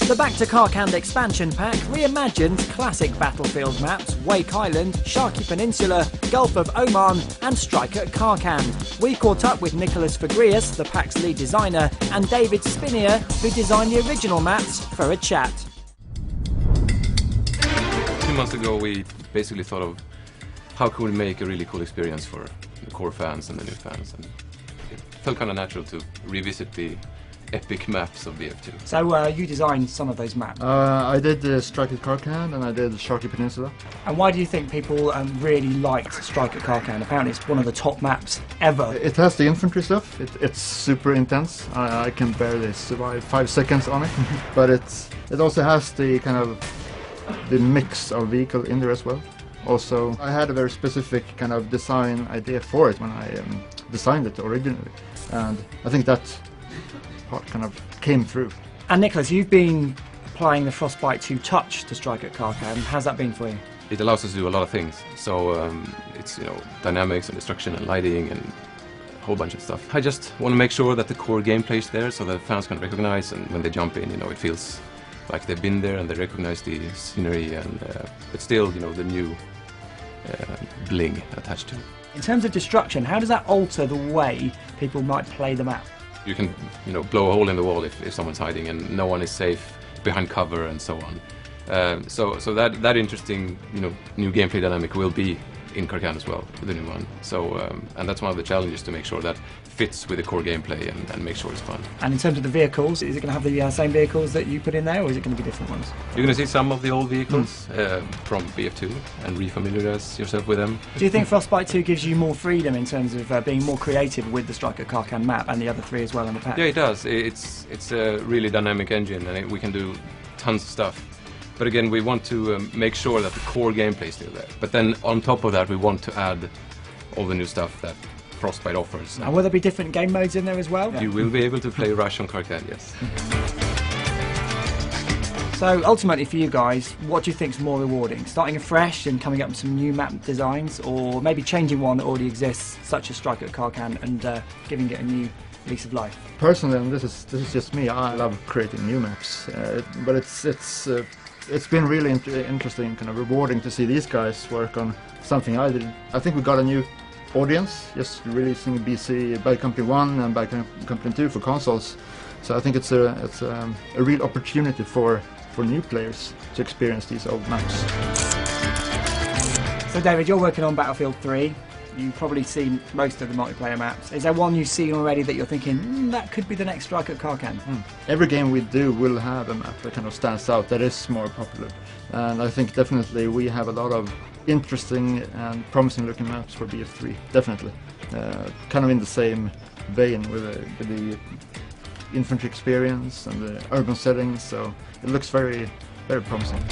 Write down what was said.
The Back to Karkand expansion pack reimagines classic Battlefield maps Wake Island, Sharkey Peninsula, Gulf of Oman and Strike at Karkand. We caught up with Nicholas Fagrius, the pack's lead designer, and David Spinier, who designed the original maps, for a chat. 2 months ago we basically thought of how could we make a really cool experience for the core fans and the new fans, and it felt kind of natural to revisit the epic maps of BF2. So you designed some of those maps. I did Strike at Karkand and I did Sharkey Peninsula. And why do you think people really liked Strike at Karkand? Apparently it's one of the top maps ever. It has the infantry stuff. It's super intense. I can barely survive 5 seconds on it. But it also has the kind of the mix of vehicle in there as well. Also, I had a very specific kind of design idea for it when I designed it originally, and I think that part kind of came through. And Nicholas, you've been applying the Frostbite 2 touch to Strike at Karkand. How's that been for you? It allows us to do a lot of things. So it's dynamics and destruction and lighting and a whole bunch of stuff. I just want to make sure that the core gameplay is there so that fans can recognize, and when they jump in, it feels like they've been there and they recognize the scenery, and but still, the new bling attached to it. In terms of destruction, how does that alter the way people might play the map? You can, blow a hole in the wall if someone's hiding and no one is safe behind cover and so on. So that interesting, new gameplay dynamic will be in Karkand as well, the new one. So and that's one of the challenges, to make sure that fits with the core gameplay and make sure it's fun. And in terms of the vehicles, is it going to have the same vehicles that you put in there, or is it going to be different ones? You're going to see some of the old vehicles from BF2 and refamiliarize yourself with them. Do you think Frostbite 2 gives you more freedom in terms of being more creative with the Strike at Karkand map and the other 3 as well in the pack? Yeah, it does. It's a really dynamic engine, and we can do tons of stuff. But again, we want to make sure that the core gameplay is still there. But then on top of that, we want to add all the new stuff that Frostbite offers. And will there be different game modes in there as well? You will be able to play Rush on Karkand, yes. So ultimately for you guys, what do you think is more rewarding? Starting afresh and coming up with some new map designs, or maybe changing one that already exists, such as Strike at Karkand, and giving it a new lease of life? Personally, and this is just me, I love creating new maps, but it's been really interesting, kind of rewarding to see these guys work on something I did. I think we got a new audience just releasing BC Bad Company 1 and Bad Company 2 for consoles. So I think it's a real opportunity for new players to experience these old maps. So David, you're working on Battlefield 3. You've probably seen most of the multiplayer maps. Is there one you've seen already that you're thinking, that could be the next Strike at Karkand? Every game we do will have a map that kind of stands out, that is more popular. And I think definitely we have a lot of interesting and promising looking maps for BF3, definitely. Kind of in the same vein with the infantry experience and the urban settings, so it looks very, very promising.